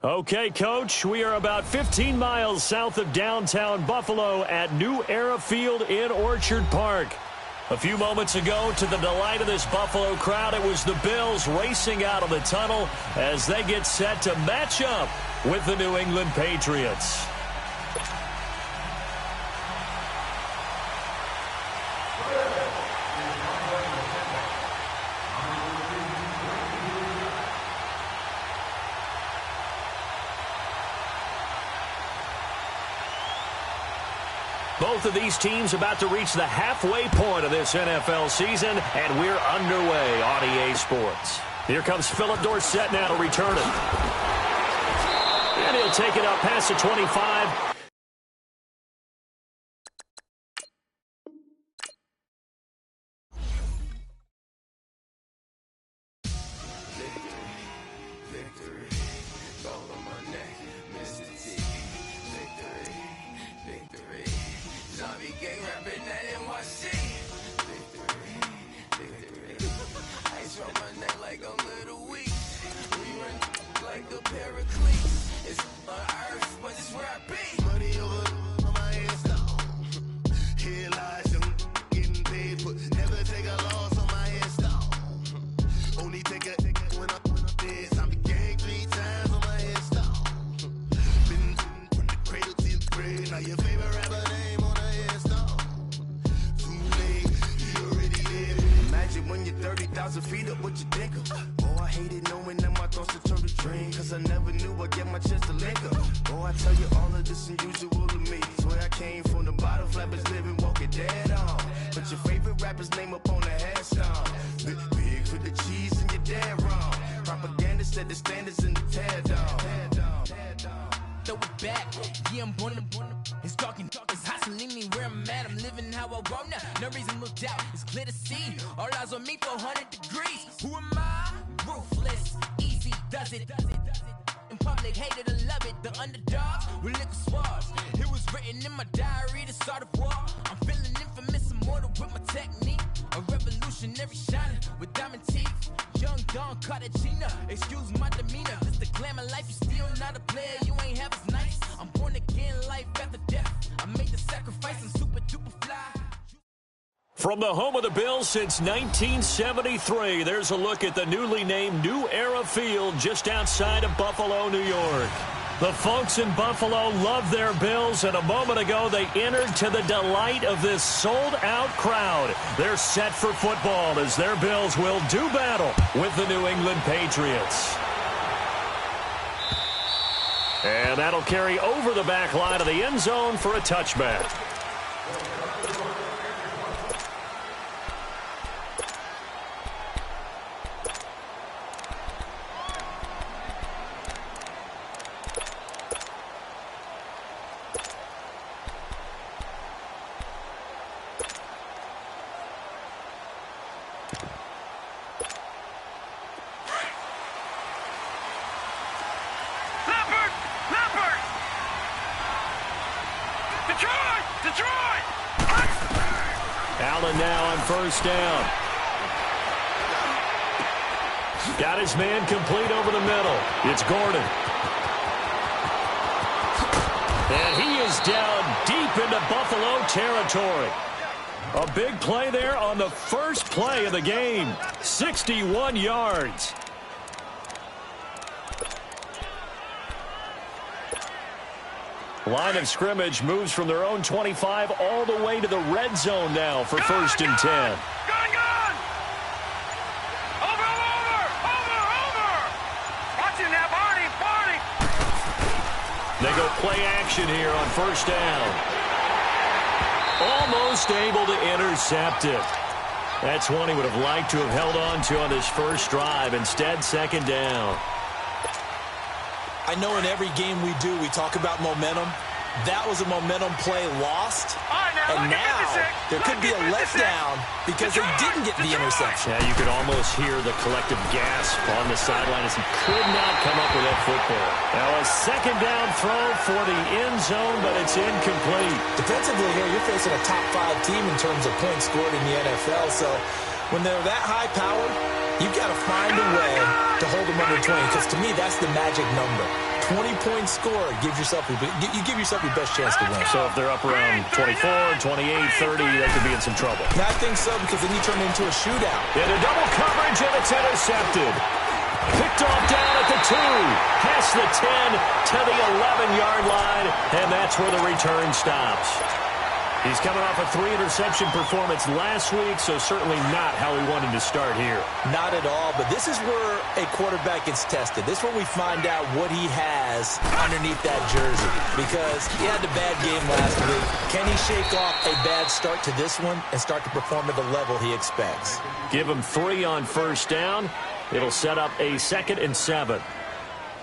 Okay, Coach, we are about 15 miles south of downtown Buffalo at New Era Field in Orchard Park. A few moments ago, to the delight of this Buffalo crowd, it was the Bills racing out of the tunnel as they get set to match up with the New England Patriots. Both of these teams about to reach the halfway point of this NFL season, and we're underway on EA Sports. Here comes Philip Dorsett now to return it. And he'll take it up past the 25. From the home of the Bills since 1973, there's a look at the newly named New Era Field just outside of Buffalo, New York. The folks in Buffalo love their Bills, and a moment ago they entered to the delight of this sold-out crowd. They're set for football as their Bills will do battle with the New England Patriots. And that'll carry over the back line of the end zone for a touchback. Allen now on first down. Got his man complete over the middle. It's Gordon. And he is down deep into Buffalo territory. A big play there on the first play of the game. 61 yards. Line of scrimmage moves from their own 25 all the way to the red zone now for first and 10. Over! Watching that, Barney! They go play action here on first down. Almost able to intercept it. That's one he would have liked to have held on to on this first drive. Instead, second down. I know in every game we do, we talk about momentum. That was a momentum play lost. And now there could be a letdown because they didn't get the interception. Yeah, you could almost hear the collective gasp on the sideline as he could not come up with that football. Now a second down throw for the end zone, but it's incomplete. Defensively here, you're facing a top 5 team in terms of points scored in the NFL. So when they're that high powered, You've got to find a way to hold them under 20, because to me, that's the magic number. 20-point score gives yourself you give yourself your best chance to win. So if they're up around 24, 28, 30, they could be in some trouble. And I think so, because then you turn it into a shootout. In a double coverage, and it's intercepted. Picked off down at the 2, past the 10 to the 11-yard line, and that's where the return stops. He's coming off a 3-interception performance last week, so certainly not how he wanted to start here. Not at all, but this is where a quarterback gets tested. This is where we find out what he has underneath that jersey, because he had a bad game last week. Can he shake off a bad start to this one and start to perform at the level he expects? Give him 3 on first down. It'll set up a 2nd and 7.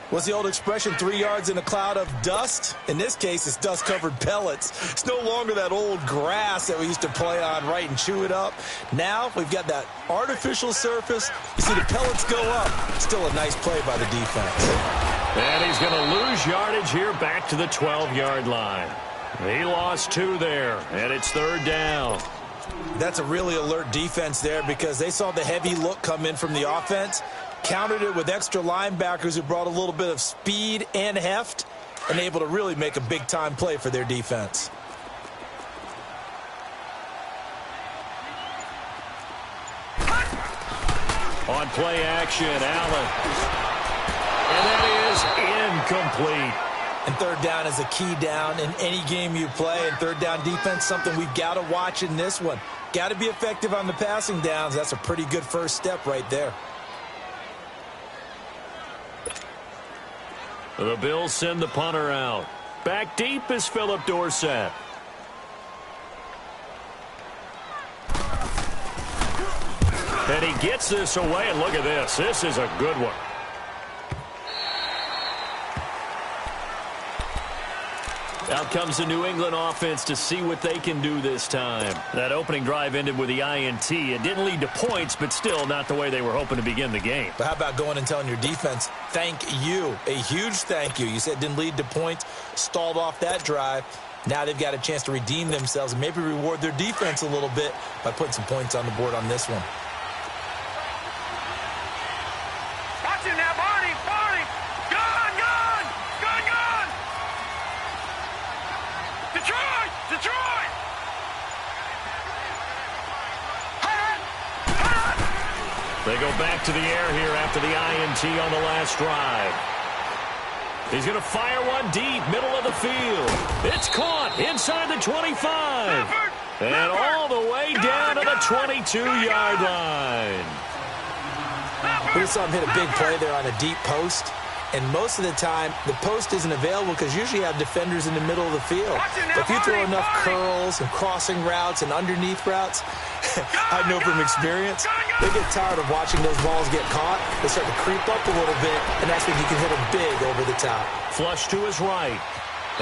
What's the old expression, 3 yards in a cloud of dust? In this case, it's dust-covered pellets. It's no longer that old grass that we used to play on, right, and chew it up. Now we've got that artificial surface. You see the pellets go up. Still a nice play by the defense. And he's going to lose yardage here back to the 12-yard line. He lost 2 there, and it's 3rd down. That's a really alert defense there, because they saw the heavy look come in from the offense, countered it with extra linebackers who brought a little bit of speed and heft, and able to really make a big-time play for their defense. On play action, Allen. And that is incomplete. And 3rd down is a key down in any game you play. And 3rd down defense, something we've got to watch in this one. Got to be effective on the passing downs. That's a pretty good first step right there. The Bills send the punter out. Back deep is Philip Dorsett. And he gets this away, and look at this. This is a good one. Out comes the New England offense to see what they can do this time. That opening drive ended with the INT. It didn't lead to points, but still not the way they were hoping to begin the game. But how about going and telling your defense, thank you, a huge thank you. You said it didn't lead to points, stalled off that drive. Now they've got a chance to redeem themselves and maybe reward their defense a little bit by putting some points on the board on this one. Watch it now, Barney, Barney. Gun, gun, gun, gun. Detroit, Detroit. They go back to the air here after the INT on the last drive. He's going to fire one deep, middle of the field. It's caught inside the 25. And all the way down to the 22-yard line. We just saw him hit a big play there on a deep post. And most of the time, the post isn't available because usually you have defenders in the middle of the field. But if you throw enough curls and crossing routes and underneath routes, I know from experience, they get tired of watching those balls get caught. They start to creep up a little bit, and that's when you can hit them big over the top. Flush to his right.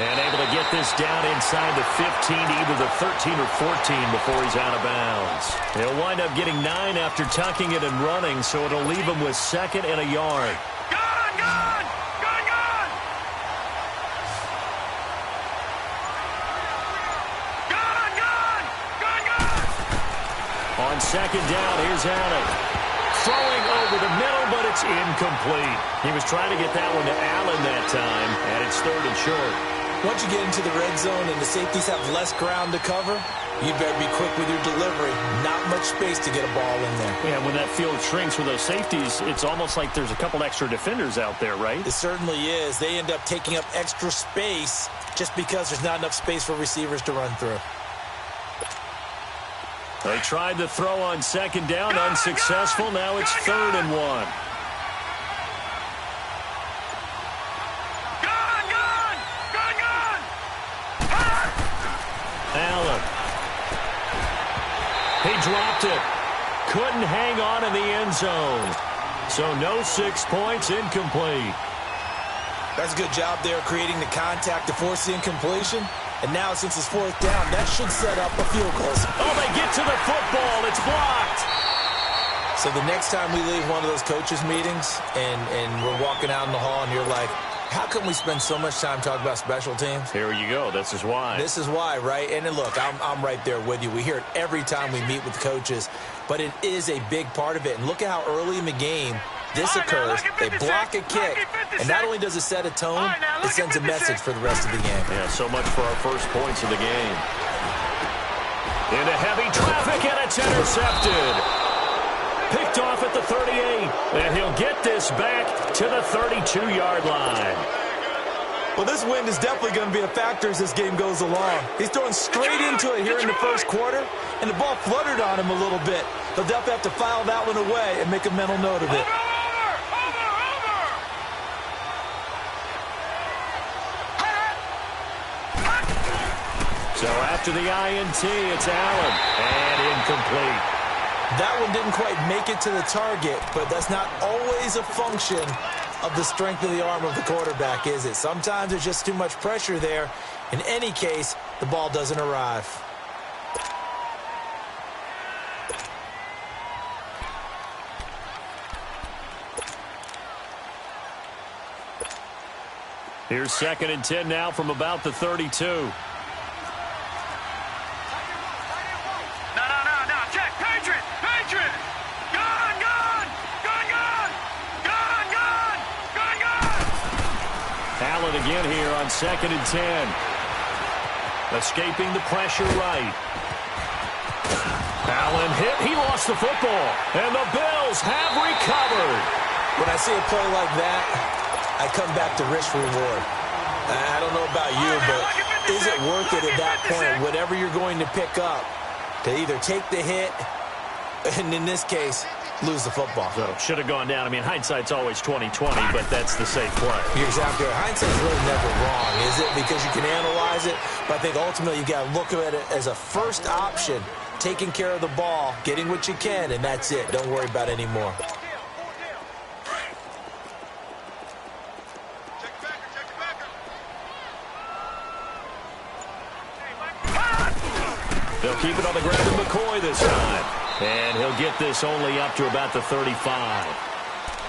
And able to get this down inside the 15, either the 13 or 14 before he's out of bounds. He'll wind up getting 9 after tucking it and running, so it'll leave him with 2nd and a yard. On 2nd down, here's Allen. Throwing over the middle, but it's incomplete. He was trying to get that one to Allen that time, and it's 3rd and short. Once you get into the red zone and the safeties have less ground to cover, you better be quick with your delivery. Not much space to get a ball in there. Yeah, when that field shrinks with those safeties, it's almost like there's a couple extra defenders out there, right? It certainly is. They end up taking up extra space just because there's not enough space for receivers to run through. They tried to throw on 2nd down, unsuccessful. Now it's 3rd and 1. Allen. He dropped it. Couldn't hang on in the end zone. So no 6 points, incomplete. That's a good job there creating the contact to force the incompletion. And now, since it's 4th down, that should set up a field goal. Oh, they get to the football. It's blocked. So the next time we leave one of those coaches' meetings and we're walking out in the hall and you're like, how come we spend so much time talking about special teams? Here you go. This is why. This is why, right? And then look, I'm right there with you. We hear it every time we meet with coaches. but it is a big part of it. And look at how early in the game this occurs. They block a kick, and not only does it set a tone, it sends a message for the rest of the game. Yeah, so much for our first points of the game. Into heavy traffic, and it's intercepted. Picked off at the 38, and he'll get this back to the 32-yard line. Well, this wind is definitely going to be a factor as this game goes along. He's throwing straight into it here in the first quarter, and the ball fluttered on him a little bit. They'll definitely have to file that one away and make a mental note of it. So after the INT, it's Allen, and incomplete. That one didn't quite make it to the target, but that's not always a function of the strength of the arm of the quarterback, is it? Sometimes there's just too much pressure there. In any case, the ball doesn't arrive. Here's 2nd and 10 now from about the 32. Allen again here on 2nd and 10. Escaping the pressure right. Allen hit. He lost the football. And the Bills have recovered. When I see a play like that, I come back to risk reward. I don't know about you, but is it worth it at that point, whatever you're going to pick up, to either take the hit, and in this case, lose the football? So should have gone down. I mean, hindsight's always 20/20, but that's the safe play. You're exactly right. Hindsight's really never wrong, is it? Because you can analyze it, but I think ultimately you got to look at it as a first option, taking care of the ball, getting what you can, and that's it. Don't worry about any more. They'll keep it on the ground with McCoy this time. And he'll get this only up to about the 35.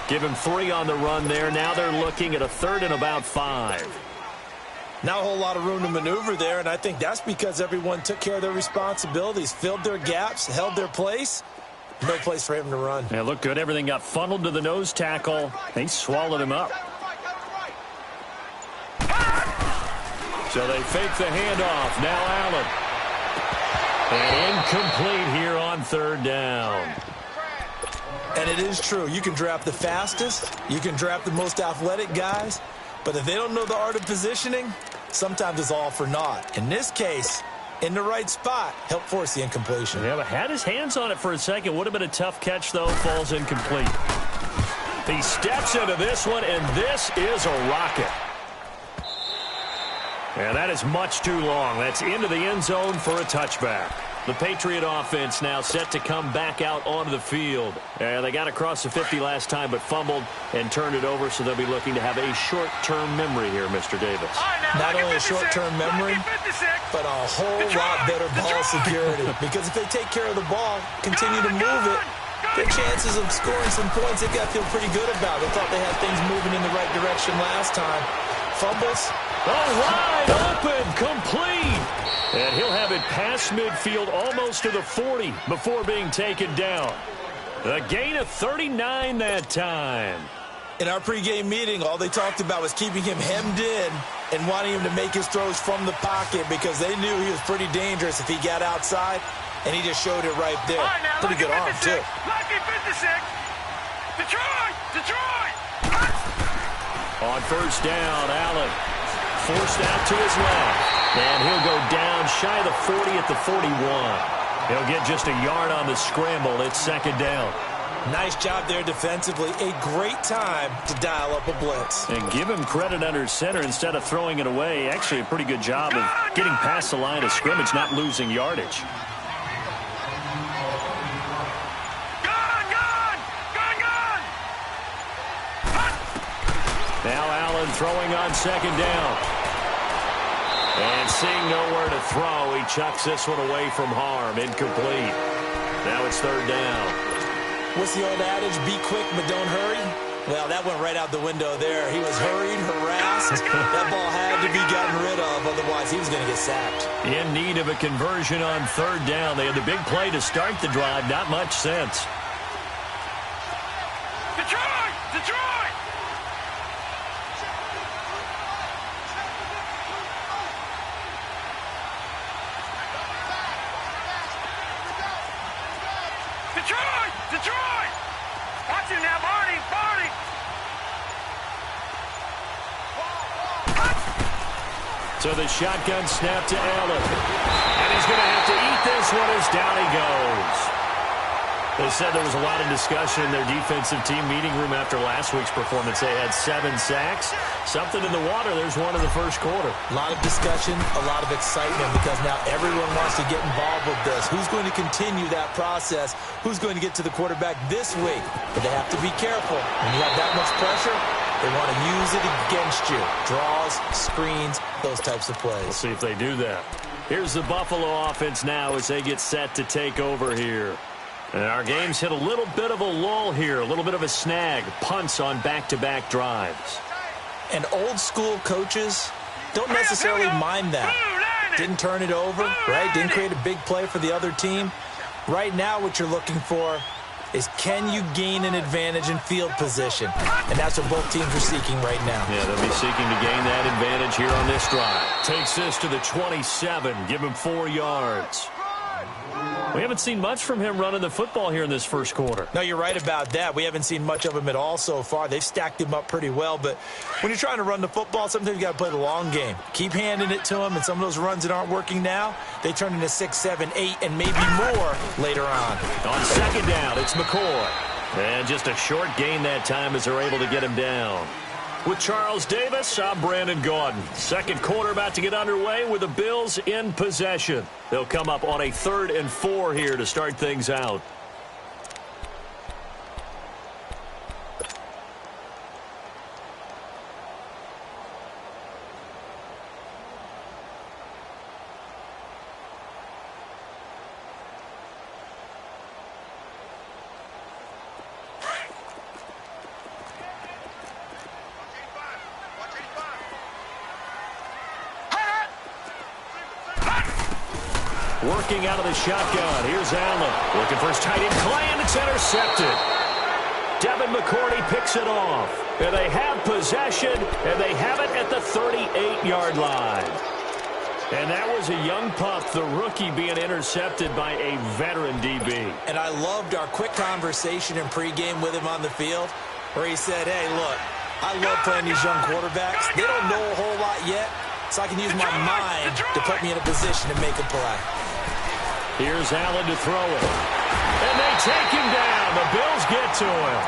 Give him 3 on the run there. Now they're looking at a 3rd and about 5. Not a whole lot of room to maneuver there, and I think that's because everyone took care of their responsibilities, filled their gaps, held their place. No place for him to run. Yeah, looked good. Everything got funneled to the nose tackle. He swallowed him up. So they fake the handoff. Now Allen. And incomplete here on 3rd down. And it is true. You can draft the fastest. You can draft the most athletic guys. But if they don't know the art of positioning, sometimes it's all for naught. In this case, in the right spot, helped force the incompletion. Yeah, but had his hands on it for a second. Would have been a tough catch, though. Falls incomplete. He steps into this one, and this is a rocket. And that is much too long. That's into the end zone for a touchback. The Patriot offense now set to come back out onto the field. They got across the 50 last time, but fumbled and turned it over, so they'll be looking to have a short-term memory here, Mr. Davis. Not only a short-term memory, but a whole lot better ball security. Because if they take care of the ball, continue to move it, their chances of scoring some points, they got to feel pretty good about. They thought they had things moving in the right direction last time. Fumbles. Oh, wide open, complete. And he'll have it past midfield almost to the 40 before being taken down. A gain of 39 that time. In our pregame meeting, all they talked about was keeping him hemmed in and wanting him to make his throws from the pocket because they knew he was pretty dangerous if he got outside, and he just showed it right there. Pretty good arm, too. Lucky 56. Detroit! On 1st down, Allen forced out to his left. And he'll go down shy of the 40 at the 41. He'll get just a yard on the scramble. It's 2nd down. Nice job there defensively. A great time to dial up a blitz. And give him credit under center instead of throwing it away. Actually, a pretty good job of getting past the line of scrimmage, not losing yardage. Now Allen throwing on 2nd down. And seeing nowhere to throw, he chucks this one away from harm. Incomplete. Now it's 3rd down. What's the old adage? Be quick, but don't hurry. Well, that went right out the window there. He was hurried, harassed, fast. That ball had to be gotten rid of, otherwise he was going to get sacked. In need of a conversion on third down. They had the big play to start the drive. Not much sense. Detroit! Detroit! Detroit! Detroit! Watch him now, Barney! Barney! So the shotgun snap to Allen. And he's going to have to eat this one as down he goes. They said there was a lot of discussion in their defensive team meeting room after last week's performance. They had 7 sacks. Something in the water. There's one in the first quarter. A lot of discussion, a lot of excitement, because now everyone wants to get involved with this. Who's going to continue that process? Who's going to get to the quarterback this week? But they have to be careful. When you have that much pressure, they want to use it against you. Draws, screens, those types of plays. We'll see if they do that. Here's the Buffalo offense now as they get set to take over here. And our game's hit a little bit of a lull here, a little bit of a snag. Punts on back-to-back drives. And old-school coaches don't necessarily mind that. Didn't turn it over, right? Didn't create a big play for the other team. Right now what you're looking for is, can you gain an advantage in field position? And that's what both teams are seeking right now. Yeah, they'll be seeking to gain that advantage here on this drive. Takes this to the 27. Give him 4 yards. We haven't seen much from him running the football here in this first quarter. No, you're right about that. We haven't seen much of him at all so far. They've stacked him up pretty well, but when you're trying to run the football, sometimes you got to play the long game. Keep handing it to him, and some of those runs that aren't working now, they turn into 6, 7, 8, and maybe more later on. On second down, it's McCoy. And just a short gain that time as they're able to get him down. With Charles Davis, I'm Brandon Gaudin. Second quarter about to get underway with the Bills in possession. They'll come up on a 3rd and 4 here to start things out. Working out of the shotgun. Here's Allen. Looking for his tight end, Clay, and it's intercepted. Devin McCourty picks it off. And they have possession, and they have it at the 38-yard line. And that was a young pup, the rookie, being intercepted by a veteran DB. And I loved our quick conversation in pregame with him on the field, where he said, hey, look, I love playing these young quarterbacks. They don't know a whole lot yet, so I can use my mind to put me in a position to make a play. Here's Allen to throw it. And they take him down. The Bills get to him.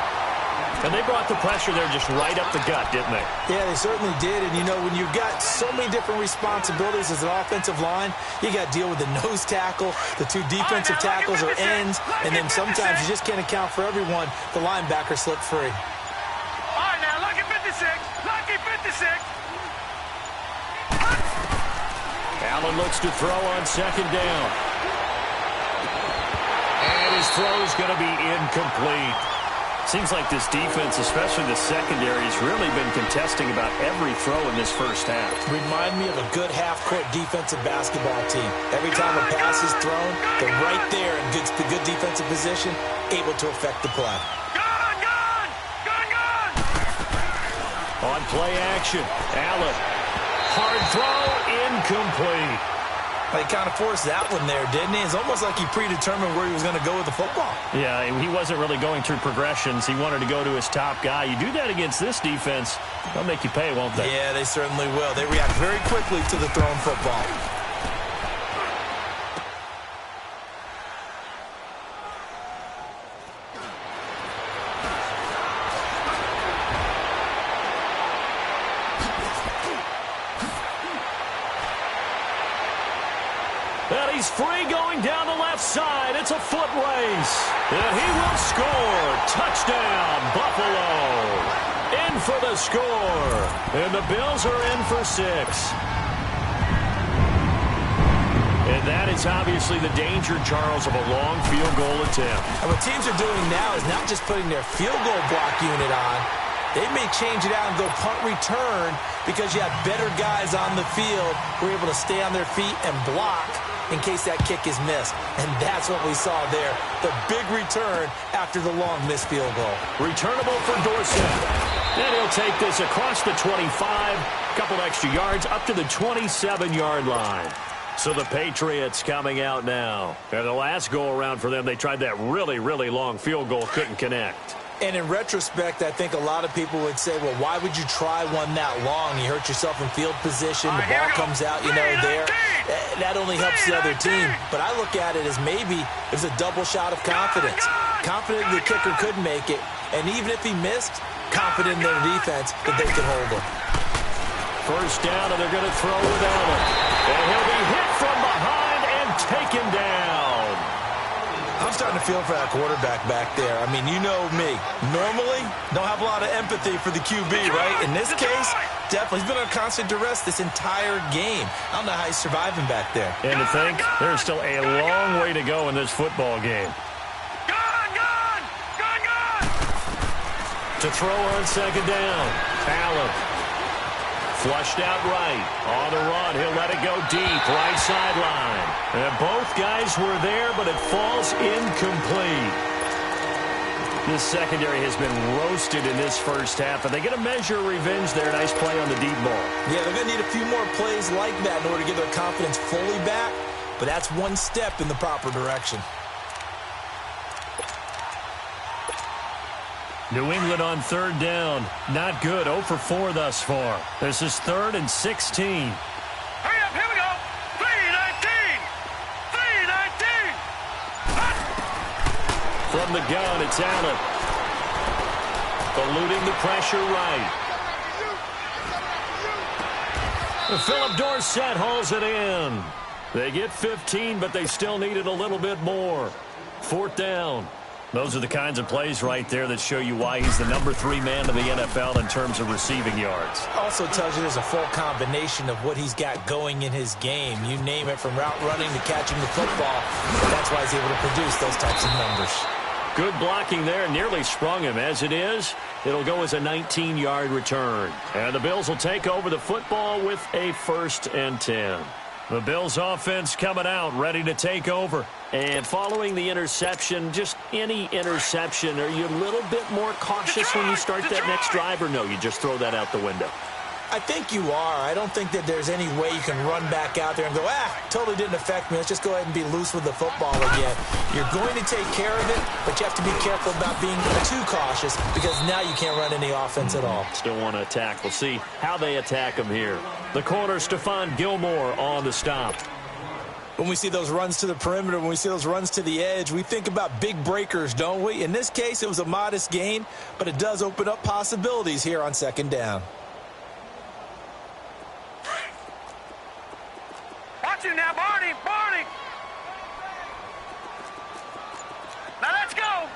And they brought the pressure there just right up the gut, didn't they? Yeah, they certainly did. And, you know, when you've got so many different responsibilities as an offensive line, you got to deal with the nose tackle, the 2 defensive tackles or ends, and then sometimes you just can't account for everyone. The linebacker slipped free. All right, now, lucky 56. Lucky 56. Allen looks to throw on second down. And his throw is going to be incomplete. Seems like this defense, especially the secondary, has really been contesting about every throw in this first half. Remind me of a good half-court defensive basketball team. Every time a pass is thrown, they're right there in good defensive position, able to affect the play. Gun, gun! Gun, gun! On play action, Allen. Hard throw, incomplete. He kind of forced that one there, didn't he? It's almost like he predetermined where he was going to go with the football. Yeah, he wasn't really going through progressions. He wanted to go to his top guy. You do that against this defense, they'll make you pay, won't they? Yeah, they certainly will. They react very quickly to the thrown football. And he's free going down the left side. It's a foot race. And he will score. Touchdown, Buffalo. In for the score. And the Bills are in for 6. And that is obviously the danger, Charles, of a long field goal attempt. And what teams are doing now is not just putting their field goal block unit on. They may change it out and go punt return because you have better guys on the field who are able to stay on their feet and block in case that kick is missed. And that's what we saw there, the big return after the long missed field goal. Returnable for Dorsett. And he'll take this across the 25, a couple extra yards up to the 27-yard line. So the Patriots coming out now. And the last go-around for them, they tried that really, really long field goal, couldn't connect. And in retrospect, I think a lot of people would say, well, why would you try one that long? You hurt yourself in field position. The ball comes out, there. That only helps the other team. But I look at it as maybe it was a double shot of confidence. Confident the kicker could make it. And even if he missed, confident in their defense that they could hold him. First down, and they're going to throw without him. And he'll be hit from behind and taken down. I'm starting to feel for that quarterback back there. I mean, you know me. Normally, don't have a lot of empathy for the QB, right? In this case, definitely. He's been under constant duress this entire game. I don't know how he's surviving back there. And to think, there's still a long way to go in this football game. Gone! To throw on second down. Allen. Flushed out right. On the run, he'll let it go deep. Right sideline. And both guys were there, but it falls incomplete. This secondary has been roasted in this first half. Are they going to measure revenge there? Nice play on the deep ball. Yeah, they're going to need a few more plays like that in order to get their confidence fully back. But that's one step in the proper direction. New England on third down. Not good. 0 for 4 thus far. This is 3rd and 16. Hurry up, here we go. 3-19. From the gun, it's Allen. Eluding the pressure right. Philip Dorsett hauls it in. They get 15, but they still needed a little bit more. 4th down. Those are the kinds of plays right there that show you why he's the number 3 man in the NFL in terms of receiving yards. Also tells you there's a full combination of what he's got going in his game. You name it, from route running to catching the football. That's why he's able to produce those types of numbers. Good blocking there. Nearly sprung him. As it is, it'll go as a 19-yard return. And the Bills will take over the football with a 1st and 10. The Bills offense coming out, ready to take over. And following the interception, just any interception, are you a little bit more cautious when you start that next drive, or no, you just throw that out the window? I think you are. I don't think that there's any way you can run back out there and go, totally didn't affect me. Let's just go ahead and be loose with the football again. You're going to take care of it, but you have to be careful about being too cautious because now you can't run any offense at all. Still want to attack. We'll see how they attack him here. The corner, Stephon Gilmore on the stop. When we see those runs to the perimeter, when we see those runs to the edge, we think about big breakers, don't we? In this case, it was a modest gain, but it does open up possibilities here on 2nd down. Watch it now, Barney! Now let's go!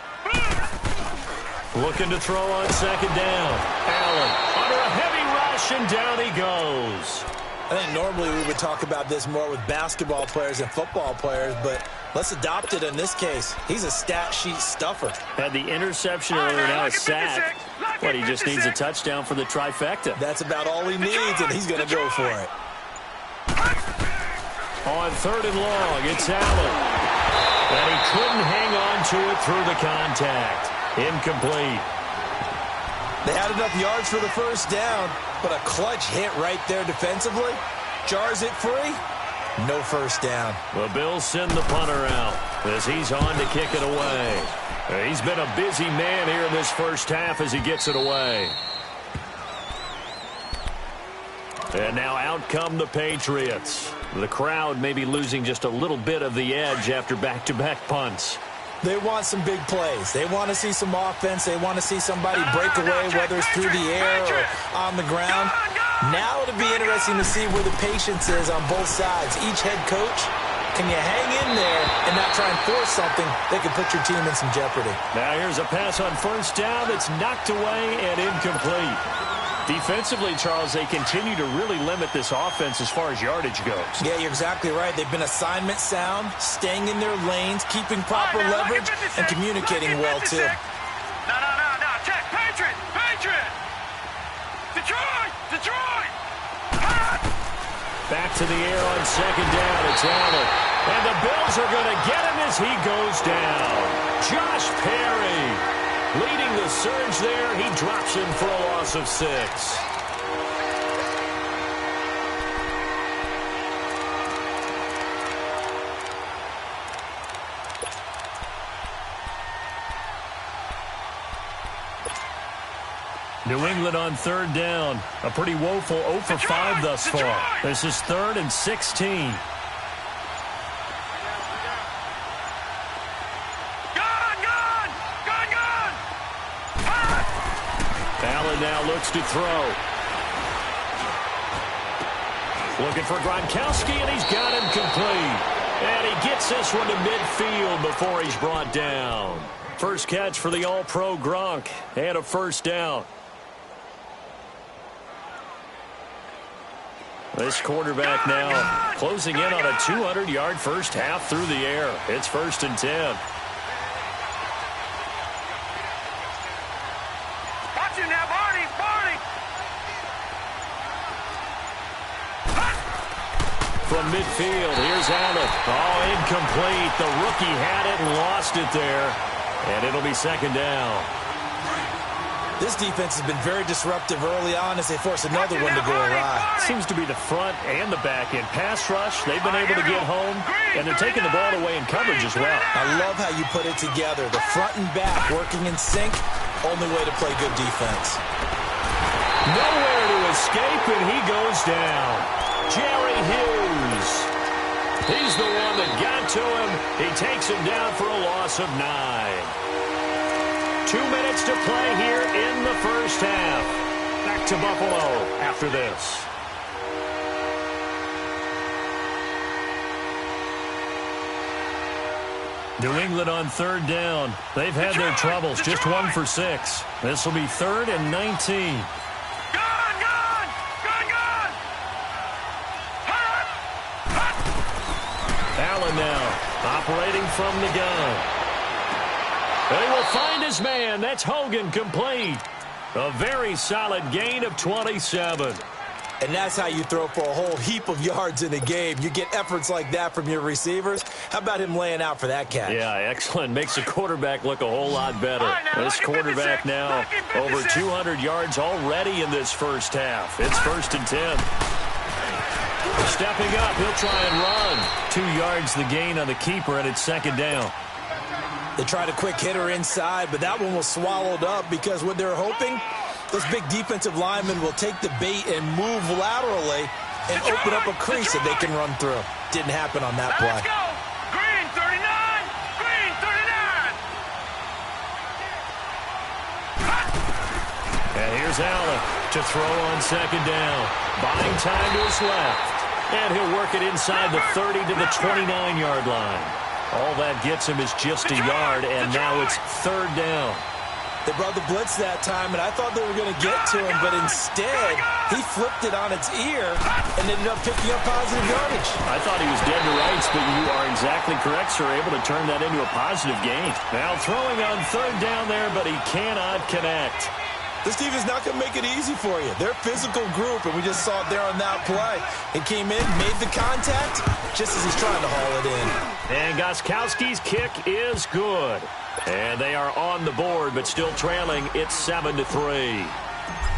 Looking to throw on 2nd down. Allen under a heavy rush, and down he goes. I think normally we would talk about this more with basketball players and football players, but let's adopt it in this case. He's a stat sheet stuffer. Had the interception earlier, now a sack. But he just needs a touchdown for the trifecta. That's about all he needs, and he's going to go for it. On 3rd and long, it's Allen. And he couldn't hang on to it through the contact. Incomplete. They had enough yards for the 1st down, but a clutch hit right there defensively. Jars it free. No 1st down. The Bills send the punter out as he's on to kick it away. He's been a busy man here in this first half as he gets it away. And now out come the Patriots. The crowd may be losing just a little bit of the edge after back-to-back punts. They want some big plays. They want to see some offense. They want to see somebody break away, whether it's through the air or on the ground. Now it'll be interesting to see where the patience is on both sides. Each head coach, can you hang in there and not try and force something that could put your team in some jeopardy? Now here's a pass on 1st down that's knocked away and incomplete. Defensively, Charles, they continue to really limit this offense as far as yardage goes. Yeah, you're exactly right. They've been assignment sound, staying in their lanes, keeping proper leverage, and communicating well, too. No. Check. Patriot. Back to the air on second down. It's Allen. And the Bills are going to get him as he goes down. Josh Perry leading the surge there. He drops him for a loss of 6. New England on third down. A pretty woeful 0 for 5 thus far. This is 3rd and 16. Allen now looks to throw. Looking for Gronkowski, and he's got him complete. And he gets this one to midfield before he's brought down. First catch for the All-Pro Gronk, and a first down. This quarterback now closing in on a 200-yard first half through the air. It's 1st and 10. Watch him now, Barney! From midfield, here's Allen. Oh, incomplete. The rookie had it and lost it there. And it'll be 2nd down. This defense has been very disruptive early on as they force another one to go awry. Seems to be the front and the back end. Pass rush, they've been able to get home, and they're taking the ball away in coverage as well. I love how you put it together. The front and back working in sync, only way to play good defense. Nowhere to escape, and he goes down. Jerry Hughes. He's the one that got to him. He takes him down for a loss of 9. 2 minutes to play here in the first half. Back to Buffalo after this. New England on third down. They've had their troubles. Just 1 for 6. This will be 3rd and 19. Allen now operating from the gun. They will find his man. That's Hogan complete. A very solid gain of 27. And that's how you throw for a whole heap of yards in a game. You get efforts like that from your receivers. How about him laying out for that catch? Yeah, excellent. Makes the quarterback look a whole lot better. This quarterback now over 200 yards already in this first half. It's 1st and 10. Stepping up, he'll try and run. 2 yards the gain on the keeper, and it's 2nd down. They tried a quick hitter inside, but that one was swallowed up because what they're hoping, those big defensive linemen will take the bait and move laterally and open up a crease that they can run through. Didn't happen on that play. Let's go! Green 39! Green 39! And here's Allen to throw on 2nd down. Buying time to his left. And he'll work it inside the 30 to the 29-yard line. All that gets him is just a yard, and now it's 3rd down. They brought the blitz that time, and I thought they were going to get to him, but instead, he flipped it on its ear and ended up picking up positive yardage. I thought he was dead to rights, but you are exactly correct, sir. Able to turn that into a positive gain. Now throwing on 3rd down there, but he cannot connect. This team is not going to make it easy for you. They're a physical group, and we just saw it there on that play. He came in, made the contact, just as he's trying to haul it in. And Gostkowski's kick is good. And they are on the board, but still trailing. It's 7-3.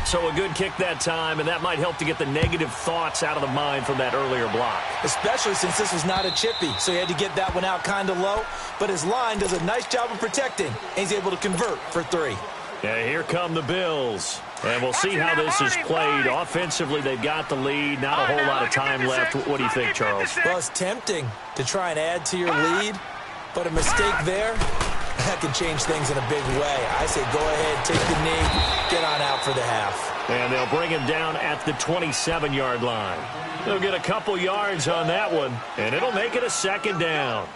So a good kick that time, and that might help to get the negative thoughts out of the mind from that earlier block. Especially since this was not a chippy, so he had to get that one out kind of low. But his line does a nice job of protecting, and he's able to convert for 3. Yeah, here come the Bills. And we'll see how this is played. Offensively, they've got the lead. Not a whole lot of time left. What do you think, Charles? Well, it's tempting to try and add to your lead, but a mistake there, that can change things in a big way. I say go ahead, take the knee, get on out for the half. And they'll bring him down at the 27-yard line. They'll get a couple yards on that one, and it'll make it a 2nd down.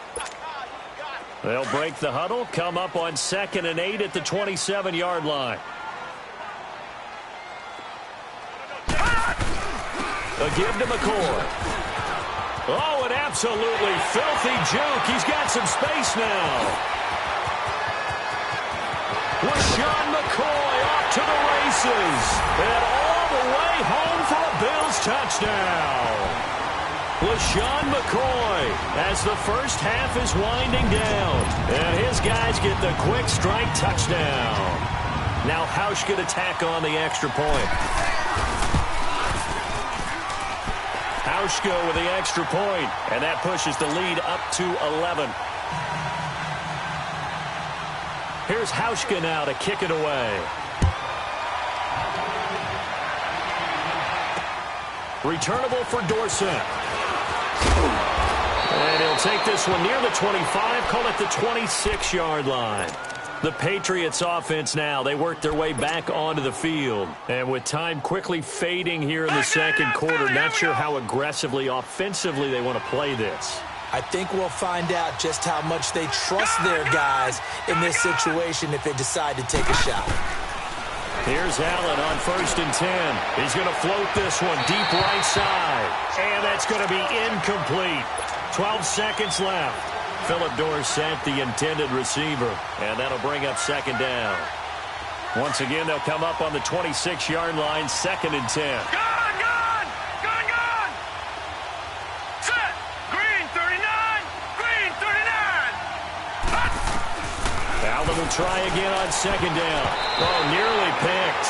They'll break the huddle, come up on 2nd and 8 at the 27-yard line. A give to McCoy. Oh, an absolutely filthy juke. He's got some space now. LaShawn McCoy off to the races. And all the way home for a Bills touchdown. LaShawn McCoy as the first half is winding down. And his guys get the quick strike touchdown. Now Hauschka to tack on the extra point. Hauschka with the extra point, and that pushes the lead up to 11. Here's Hauschka now to kick it away. Returnable for Dorsett. And he'll take this one near the 25, call it the 26-yard line. The Patriots offense now, they work their way back onto the field. And with time quickly fading here in the second quarter, not sure how aggressively, offensively they want to play this. I think we'll find out just how much they trust their guys in this situation if they decide to take a shot. Here's Allen on 1st and 10. He's going to float this one deep right side. And that's going to be incomplete. 12 seconds left. Philip Dorsett, the intended receiver. And that'll bring up second down. Once again, they'll come up on the 26-yard line, 2nd and 10. Gone! Set! Green 39! Green 39! Allen will try again on 2nd down. Oh, nearly picked.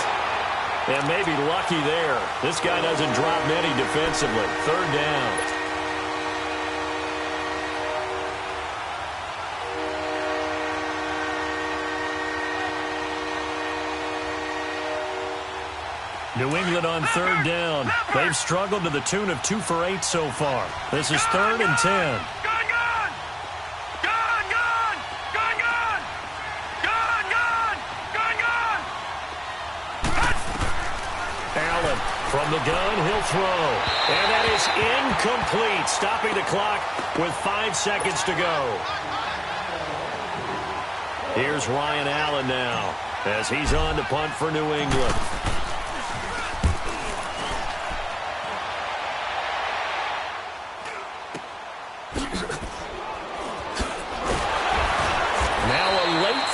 And maybe lucky there. This guy doesn't drop many defensively. 3rd down. New England on 3rd down. They've struggled to the tune of 2 for 8 so far. This is 3rd and 10. Allen from the gun, he'll throw. And that is incomplete, stopping the clock with 5 seconds to go. Here's Ryan Allen now as he's on to punt for New England.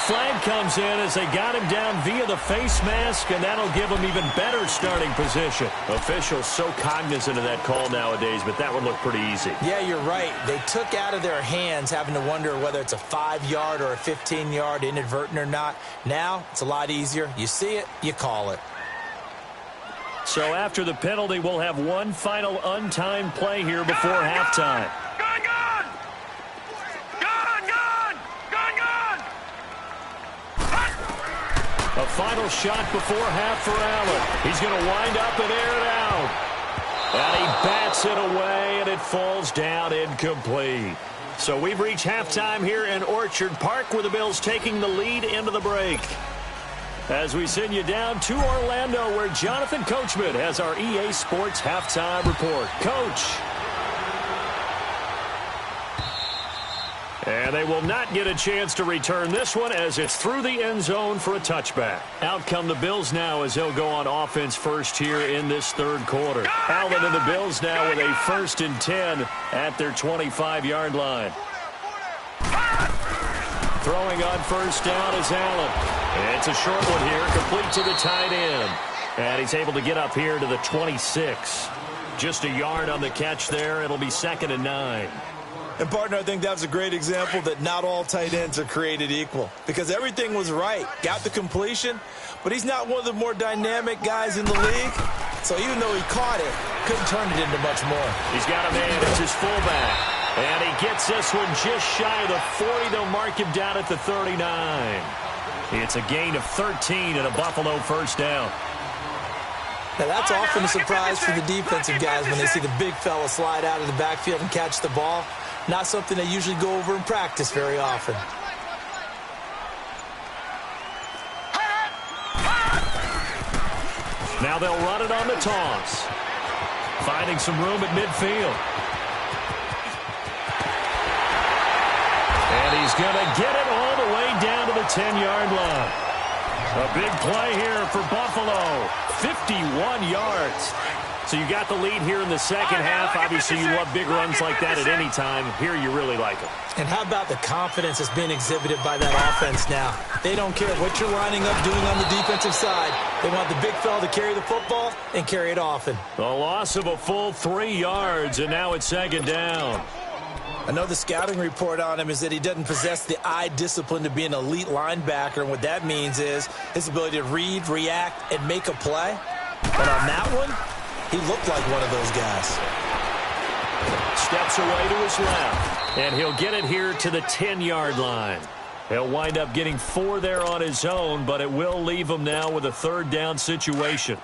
Flag comes in as they got him down via the face mask, and that'll give him even better starting position. Officials so cognizant of that call nowadays, but that would look pretty easy. Yeah, you're right. They took out of their hands having to wonder whether it's a 5-yard or a 15-yard inadvertent or not. Now, it's a lot easier. You see it, you call it. So after the penalty, we'll have one final untimed play here before halftime. A final shot before half for Allen. He's going to wind up and air it out. And he bats it away, and it falls down incomplete. So we've reached halftime here in Orchard Park, where the Bills taking the lead into the break. As we send you down to Orlando, where Jonathan Coachman has our EA Sports halftime report. Coach. And they will not get a chance to return this one as it's through the end zone for a touchback. Out come the Bills now as they'll go on offense first here in this third quarter. Allen and the Bills now with a 1st and 10 at their 25-yard line. Throwing on 1st down is Allen. It's a short one here, complete to the tight end. And he's able to get up here to the 26. Just a yard on the catch there. It'll be 2nd and 9. And, partner, I think that was a great example that not all tight ends are created equal. Because everything was right. Got the completion, but he's not one of the more dynamic guys in the league. So even though he caught it, couldn't turn it into much more. He's got a man. It's his fullback. And he gets this one just shy of the 40. They'll mark him down at the 39. It's a gain of 13 and a Buffalo 1st down. Now, that's often a surprise for the defensive guys when they see the big fella slide out of the backfield and catch the ball. Not something they usually go over in practice very often. Now they'll run it on the toss. Finding some room at midfield. And he's going to get it all the way down to the 10-yard line. A big play here for Buffalo. 51 yards. So you got the lead here in the second half. Obviously, you love big runs like that at any time. Here you really like them. And how about the confidence that's being exhibited by that offense now? They don't care what you're lining up doing on the defensive side. They want the big fella to carry the football and carry it often. The loss of a full 3 yards, and now it's second down. I know the scouting report on him is that he doesn't possess the eye discipline to be an elite linebacker, and what that means is his ability to read, react, and make a play. But on that one, he looked like one of those guys. Steps away to his left, and he'll get it here to the 10-yard line. He'll wind up getting 4 there on his own, but it will leave him now with a third down situation.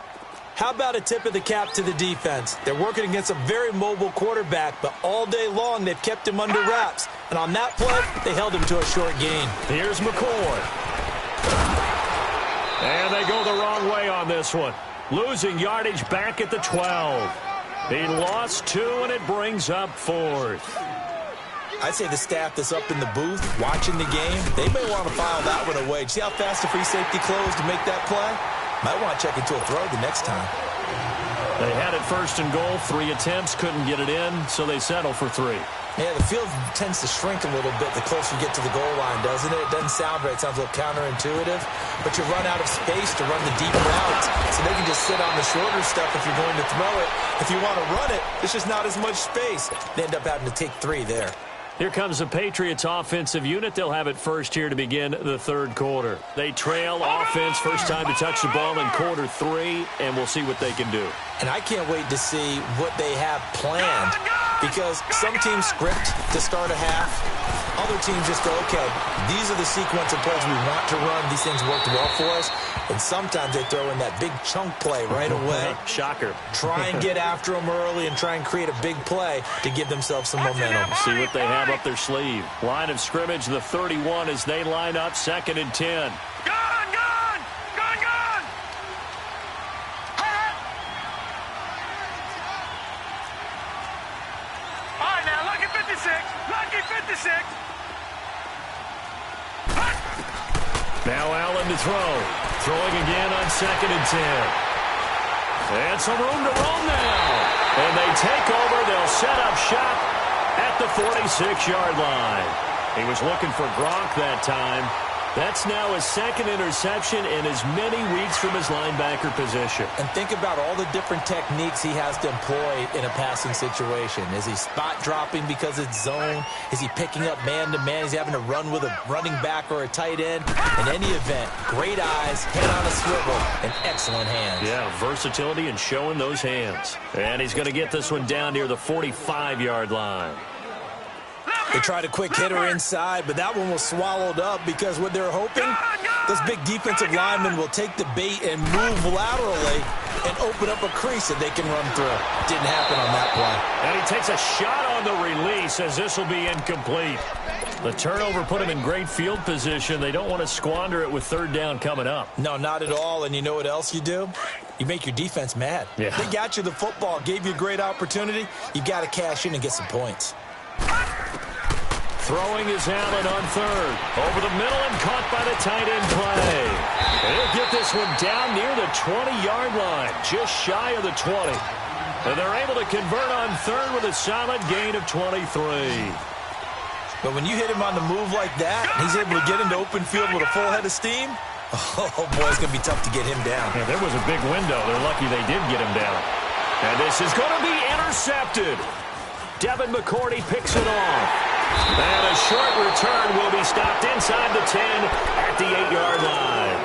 How about a tip of the cap to the defense? They're working against a very mobile quarterback, but all day long they've kept him under wraps. And on that play, they held him to a short gain. Here's McCoy. And they go the wrong way on this one. Losing yardage back at the 12. He lost 2, and it brings up 4th. I'd say the staff that's up in the booth watching the game, they may want to file that one away. See how fast the free safety closed to make that play? Might want to check into a throw the next time. They had it first and goal, 3 attempts, couldn't get it in, so they settle for 3. Yeah, the field tends to shrink a little bit the closer you get to the goal line, doesn't it? It doesn't sound right. It sounds a little counterintuitive. But you run out of space to run the deep routes, so they can just sit on the shorter stuff if you're going to throw it. If you want to run it, there's just not as much space. They end up having to take 3 there. Here comes the Patriots offensive unit. They'll have it first here to begin the third quarter. They trail offense, first time to touch the ball in quarter 3, and we'll see what they can do. And I can't wait to see what they have planned, because some teams script to start a half. Other teams just go, okay, these are the sequence of plays we want to run. These things worked well for us. And sometimes they throw in that big chunk play right away. Shocker. Try and get after them early and try and create a big play to give themselves some momentum. See what they have up their sleeve. Line of scrimmage, the 31 as they line up, 2nd and 10. Now Allen to throw. Throwing again on 2nd and 10. And some room to roam now. And they take over. They'll set up shop at the 46-yard line. He was looking for Gronk that time. That's now his 2nd interception in as many weeks from his linebacker position. And think about all the different techniques he has to employ in a passing situation. Is he spot dropping because it's zone? Is he picking up man-to-man? Is he having to run with a running back or a tight end? In any event, great eyes, head on a swivel, and excellent hands. Yeah, versatility and showing those hands. And he's going to get this one down near the 45-yard line. They tried a quick hitter inside, but that one was swallowed up because what they're hoping, this big defensive lineman will take the bait and move laterally and open up a crease that they can run through. Didn't happen on that play. And he takes a shot on the release as this will be incomplete. The turnover put him in great field position. They don't want to squander it with 3rd down coming up. No, not at all. And you know what else you do? You make your defense mad. Yeah. They got you the football, gave you a great opportunity. You got to cash in and get some points. Throwing is Allen on 3rd. Over the middle and caught by the tight end play. And he'll get this one down near the 20-yard line, just shy of the 20. And they're able to convert on 3rd with a solid gain of 23. But when you hit him on the move like that, and he's able to get into open field with a full head of steam, oh, boy, it's going to be tough to get him down. Yeah, there was a big window. They're lucky they did get him down. And this is going to be intercepted. Devin McCourty picks it off. And a short return will be stopped inside the 10 at the 8-yard line.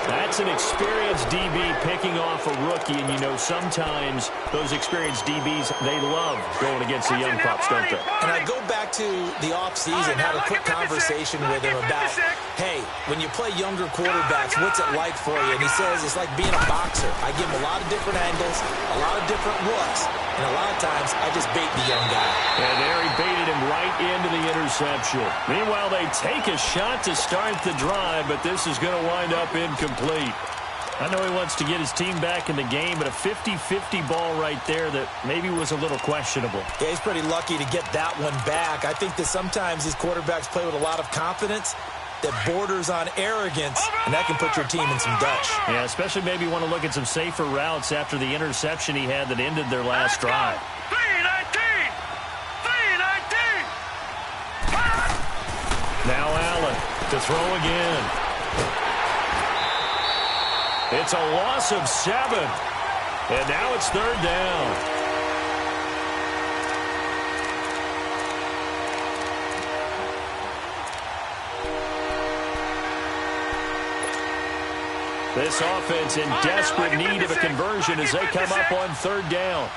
That's an experienced DB picking off a rookie, and you know sometimes those experienced DBs, they love going against the young pups, don't they? And I go back to the offseason, had a quick conversation with him about, hey, when you play younger quarterbacks, what's it like for you? And he says it's like being a boxer. I give him a lot of different angles, a lot of different looks, and a lot of times I just bait the young guy. And there he baited him right into the interception. Meanwhile, they take a shot to start the drive, but this is going to wind up incomplete. I know he wants to get his team back in the game, but a 50-50 ball right there that maybe was a little questionable. Yeah, he's pretty lucky to get that one back. I think that sometimes these quarterbacks play with a lot of confidence, that borders on arrogance, and that can put your team in some Dutch. Yeah, especially maybe you want to look at some safer routes after the interception he had that ended their last drive. 319! 319! Now Allen to throw again. It's a loss of 7. And now it's 3rd down. This offense in desperate need of a conversion as they come up on 3rd down.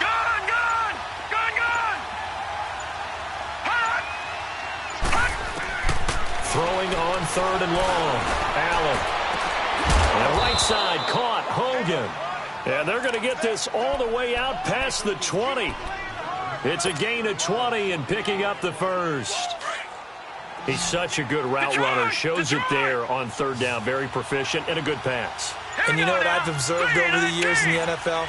Gone, gone! Gone, gone! Throwing on 3rd and long. Allen. And right side caught. Hogan. And they're going to get this all the way out past the 20. It's a gain of 20 and picking up the first. He's such a good route runner. Shows it there on 3rd down. Very proficient and a good pass. And you know what I've observed over the years in the NFL?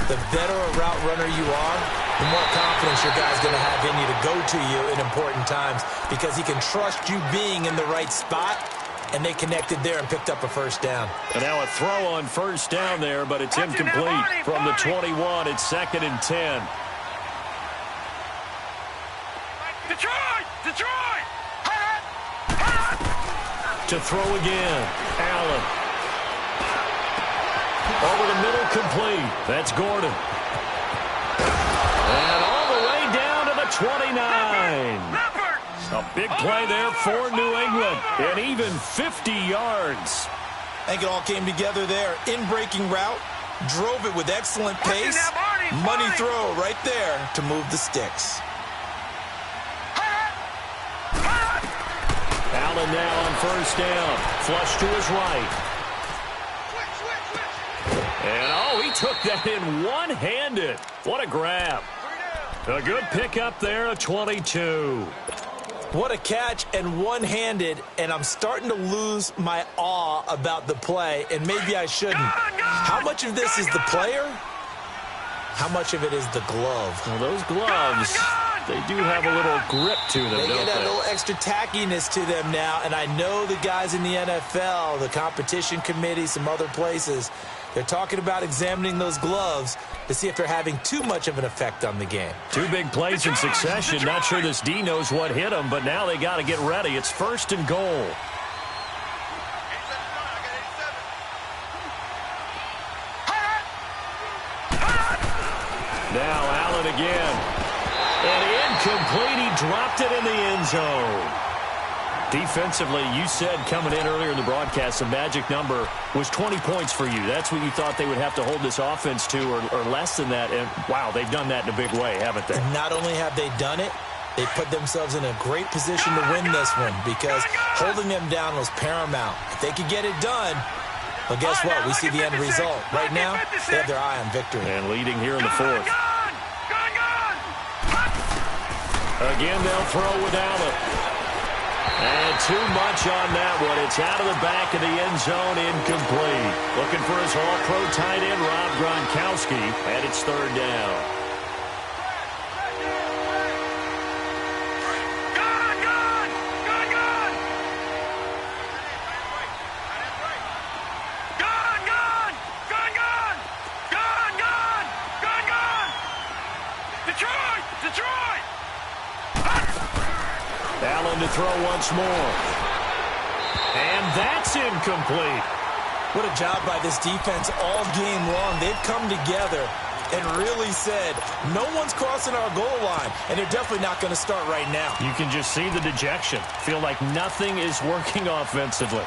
The better a route runner you are, the more confidence your guy's going to have in you to go to you in important times because he can trust you being in the right spot, and they connected there and picked up a first down. And now a throw on 1st down there, but it's incomplete. From the 21, it's 2nd and 10. Detroit! Detroit! To throw again. Allen. Over the middle, complete. That's Gordon. And all the way down to the 29. A big play there for New England. And even 50 yards. I think it all came together there. In-breaking route. Drove it with excellent pace. Money throw right there to move the sticks. Allen now on 1st down. Flush to his right. And, oh, he took that in one-handed. What a grab. A good pickup there, a 22. What a catch and one-handed, and I'm starting to lose my awe about the play, and maybe I shouldn't. How much of this is the player? How much of it is the glove? Well, those gloves, they do have a little grip to them, don't they? They get a little extra tackiness to them now, and I know the guys in the NFL, the competition committee, some other places, they're talking about examining those gloves to see if they're having too much of an effect on the game. 2 big plays in succession. Not sure this D knows what hit him, but now they got to get ready. It's 1st and goal. Now Allen again. And incomplete. He dropped it in the end zone. Defensively, you said coming in earlier in the broadcast, the magic number was 20 points for you. That's what you thought they would have to hold this offense to, or less than that. And, wow, they've done that in a big way, haven't they? And not only have they done it, they put themselves in a great position to win this one because holding them down was paramount. If they could get it done, well, guess what? We see the end result. Right now, they have their eye on victory. And leading here in the 4th. Again, they'll throw with Allen. And too much on that one. It's out of the back of the end zone, incomplete. Looking for his all-pro tight end, Rob Gronkowski, and it's 3rd down. Allen to throw once more. And that's incomplete. What a job by this defense all game long. They've come together and really said, no one's crossing our goal line, and they're definitely not going to start right now. You can just see the dejection. Feel like nothing is working offensively.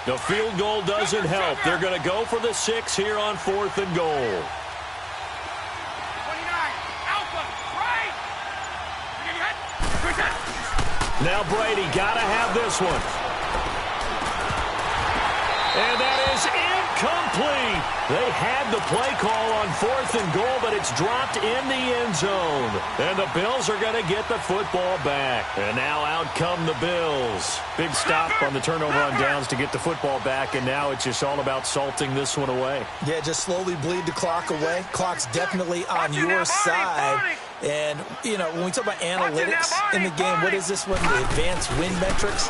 The field goal doesn't help. They're going to go for the 6 here on 4th and goal. 29, Alpha, right. Now Brady got to have this one. And that is complete. They had the play call on 4th and goal, but it's dropped in the end zone. And the Bills are going to get the football back. And now out come the Bills. Big stop on the turnover on downs to get the football back, and now it's just all about salting this one away. Yeah, just slowly bleed the clock away. Clock's definitely on your side. And, you know, when we talk about analytics in the game, what is this one? The advanced win metrics?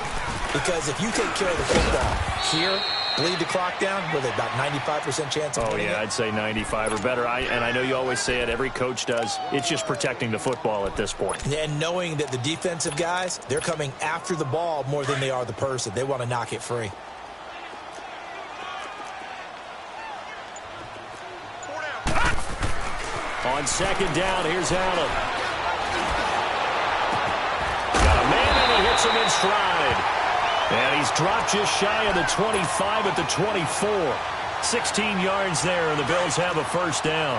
Because if you take care of the football here, bleed the clock down, with about 95% chance of winning it? I'd say 95 or better. And I know you always say it, every coach does. It's just protecting the football at this point. And knowing that the defensive guys, they're coming after the ball more than they are the person. They want to knock it free. On 2nd down, here's Allen. Got a man, and he hits him in stride. And he's dropped just shy of the 25 at the 24. 16 yards there, and the Bills have a first down.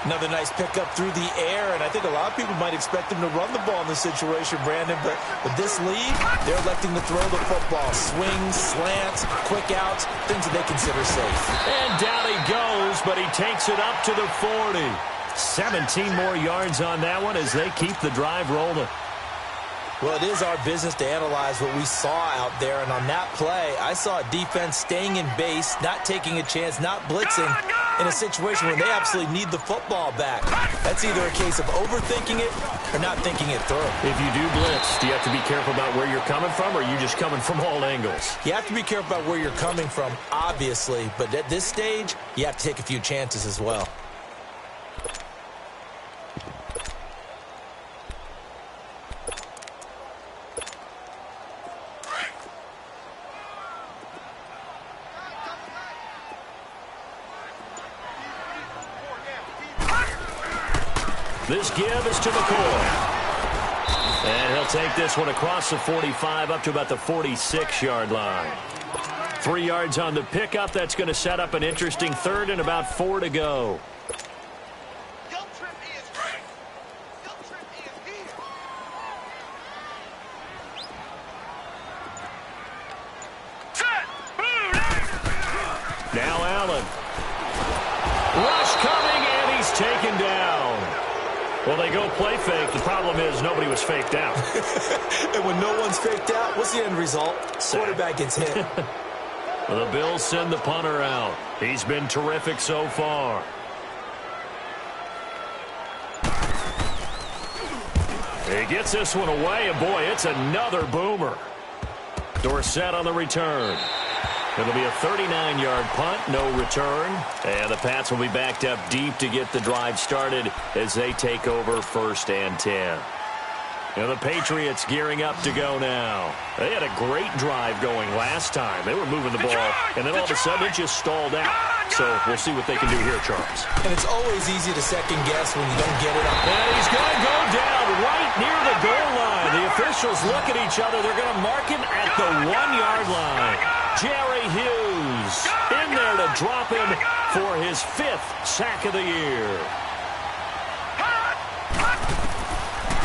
Another nice pickup through the air, and I think a lot of people might expect them to run the ball in this situation, Brandon, but with this lead, they're electing to throw the football. Swings, slants, quick outs, things that they consider safe. And down he goes, but he takes it up to the 40. 17 more yards on that one as they keep the drive rolling. Well, it is our business to analyze what we saw out there, and on that play, I saw a defense staying in base, not taking a chance, not blitzing in a situation where they absolutely need the football back. That's either a case of overthinking it or not thinking it through. If you do blitz, do you have to be careful about where you're coming from, or are you just coming from all angles? You have to be careful about where you're coming from, obviously, but at this stage, you have to take a few chances as well. This give is to McCoy. And he'll take this one across the 45 up to about the 46-yard line. 3 yards on the pickup. That's going to set up an interesting 3rd and about 4 to go. Now Allen. Rush coming, and he's taken down. Well, they go play fake. The problem is nobody was faked out. And when no one's faked out, what's the end result? Quarterback gets hit. Well, the Bills send the punter out. He's been terrific so far. He gets this one away, and boy, it's another boomer. Dorsett on the return. It'll be a 39-yard punt, no return. And the Pats will be backed up deep to get the drive started as they take over 1st and 10. And the Patriots gearing up to go now. They had a great drive going last time. They were moving the ball, and then all of a sudden it just stalled out. So we'll see what they can do here, Charles. And it's always easy to second guess when you don't get it up. And he's going to go down right near the goal line. The officials look at each other. They're going to mark him at the 1-yard line. Jerry Hughes in there to drop him for his 5th sack of the year.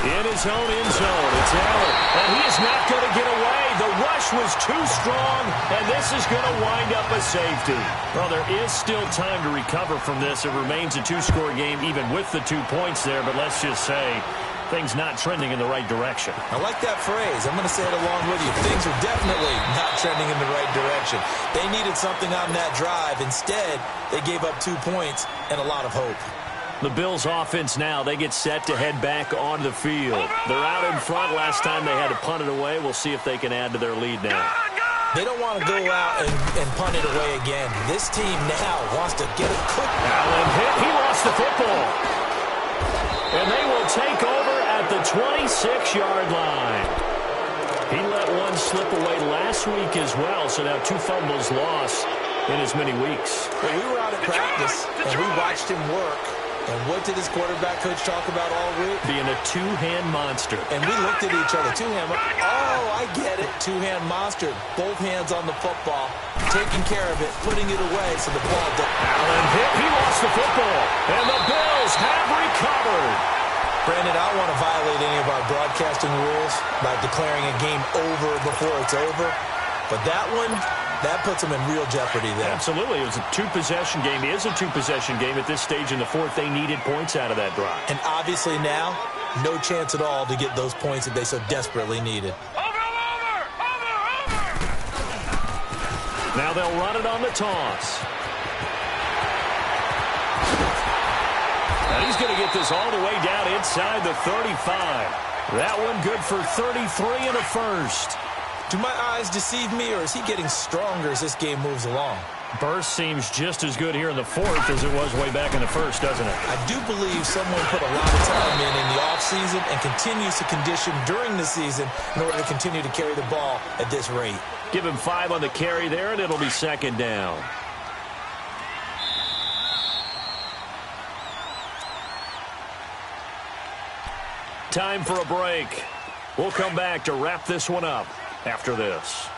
In his own end zone, it's Allen. And he is not going to get away. The rush was too strong, and this is going to wind up a safety. Well, there is still time to recover from this. It remains a 2-score game, even with the 2 points there. But let's just say things not trending in the right direction. I like that phrase. I'm going to say it along with you. Things are definitely not trending in the right direction. They needed something on that drive. Instead, they gave up 2 points and a lot of hope. The Bills offense now, they get set to head back onto the field. They're out in front. Last time they had to punt it away. We'll see if they can add to their lead now. They don't want to go out and punt it away again. This team now wants to get a quick. Allen hit. He lost the football. And they will take over at the 26-yard line. He let one slip away last week as well, so now 2 fumbles lost in as many weeks. Well, we were out at practice, and we watched him work. And what did his quarterback coach talk about all week? Being a 2-hand monster. And we looked at each other. 2-hand. Oh, I get it. 2-hand monster. Both hands on the football. Taking care of it. Putting it away so the ball doesn't. Allen hit. He lost the football. And the Bills have recovered. Brandon, I don't want to violate any of our broadcasting rules by declaring a game over before it's over. But that one, That puts them in real jeopardy there. Absolutely. It was a two-possession game. It is a two-possession game at this stage in the fourth. They needed points out of that drive. And obviously now, no chance at all to get those points that they so desperately needed. Now they'll run it on the toss. And he's going to get this all the way down inside the 35. That one good for 33 and a first. Do my eyes deceive me, or is he getting stronger as this game moves along? Burst seems just as good here in the fourth as it was way back in the first, doesn't it? I do believe someone put a lot of time in the offseason and continues to condition during the season in order to continue to carry the ball at this rate. Give him 5 on the carry there, and it'll be second down. Time for a break. We'll come back to wrap this one up after this.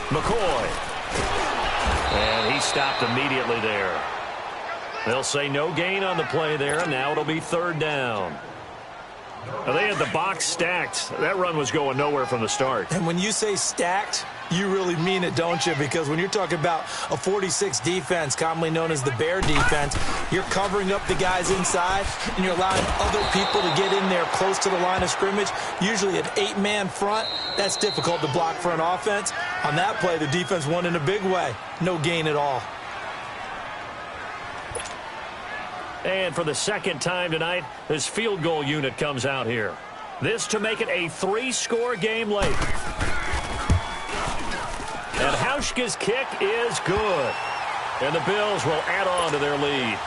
McCoy. And he stopped immediately there. They'll say no gain on the play there, and now it'll be third down. Now they had the box stacked. That run was going nowhere from the start. And when you say stacked, you really mean it, don't you? Because when you're talking about a 46 defense, commonly known as the Bear defense, you're covering up the guys inside, and you're allowing other people to get in there close to the line of scrimmage, usually an 8-man front. That's difficult to block for an offense. On that play, the defense won in a big way. No gain at all. And for the second time tonight, this field goal unit comes out here. This to make it a 3-score game late. And Hauschka's kick is good. And the Bills will add on to their lead.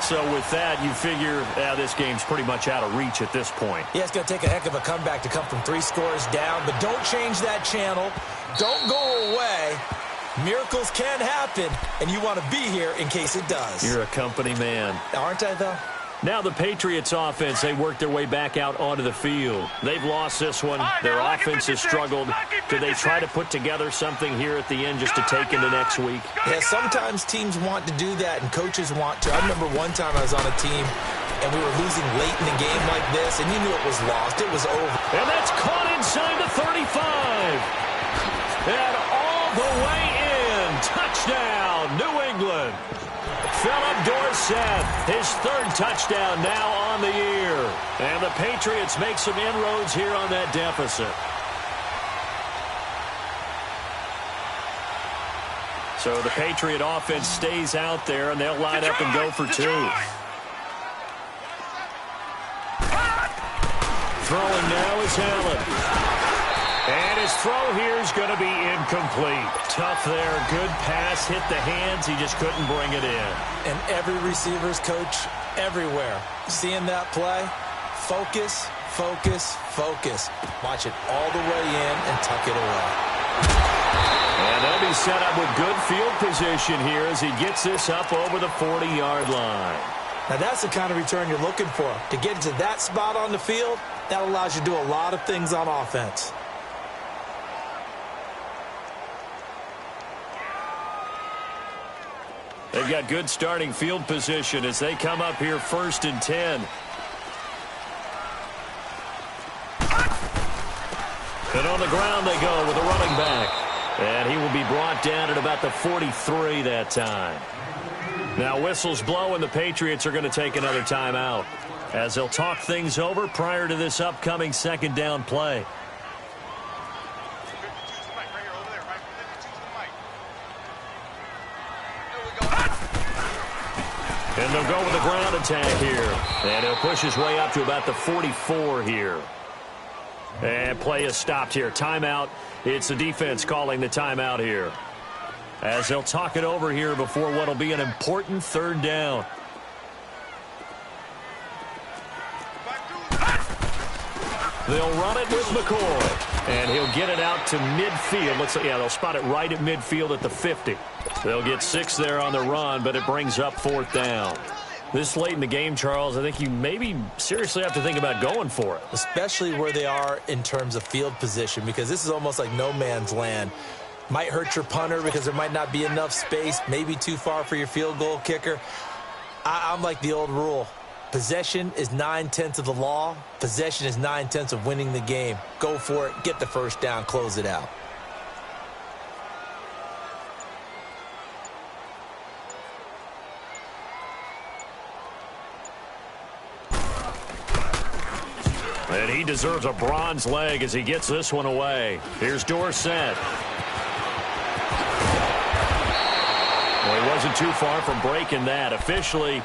So with that, you figure this game's pretty much out of reach at this point. Yeah, it's going to take a heck of a comeback to come from 3 scores down. But don't change that channel. Don't go away. Miracles can happen, and you want to be here in case it does. You're a company man. Aren't I, though? Now the Patriots offense, they work their way back out onto the field. They've lost this one. Their offense has struggled. Do they try to put together something here at the end just to take into next week? Yeah, sometimes teams want to do that, and coaches want to. I remember one time I was on a team, and we were losing late in the game like this, and you knew it was lost. It was over. And that's caught inside the 35. And all the way in. Touchdown, New England. Philip Dorsett, his 3rd touchdown now on the year. And the Patriots make some inroads here on that deficit. So the Patriot offense stays out there, and they'll line up and go for 2. Throwing now is Allen. And his throw here is going to be incomplete. Tough there. Good pass. Hit the hands. He just couldn't bring it in. And every receiver's coach everywhere. Seeing that play, focus, focus, focus. Watch it all the way in and tuck it away. And they'll be set up with good field position here as he gets this up over the 40-yard line. Now that's the kind of return you're looking for. To get to that spot on the field, that allows you to do a lot of things on offense. They've got good starting field position as they come up here 1st and 10. And on the ground they go with a running back. And he will be brought down at about the 43 that time. Now whistles blow, and the Patriots are going to take another timeout as they'll talk things over prior to this upcoming 2nd down play. And they'll go with the ground attack here. And he'll push his way up to about the 44 here. And play is stopped here. Timeout. It's the defense calling the timeout here. As they'll talk it over here before what will be an important 3rd down. They'll run it with McCoy. And he'll get it out to midfield. Looks like, yeah, they'll spot it right at midfield at the 50. They'll get 6 there on the run, but it brings up 4th down. This late in the game, Charles, I think you maybe seriously have to think about going for it. Especially where they are in terms of field position, because this is almost like no man's land. Might hurt your punter because there might not be enough space, maybe too far for your field goal kicker. I'm like the old rule. Possession is 9/10 of the law. Possession is 9/10 of winning the game. Go for it. Get the first down. Close it out. And he deserves a bronze leg as he gets this one away. Here's Dorsett. Well, he wasn't too far from breaking that. Officially,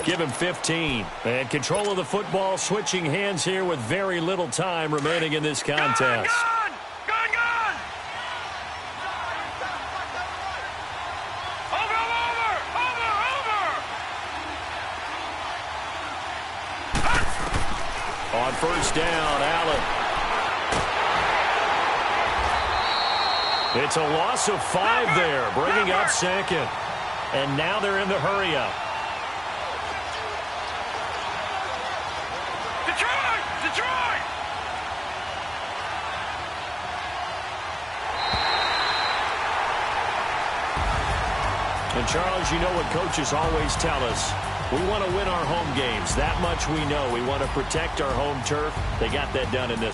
give him 15. And control of the football, switching hands here with very little time remaining in this contest. Gone! Gone! Gone! Over! Over! Over! Over! On first down, Allen. It's a loss of 5 there, bringing up second. And now they're in the hurry-up. Detroit! Detroit! And, Charles, you know what coaches always tell us. We want to win our home games. That much we know. We want to protect our home turf. They got that done in this.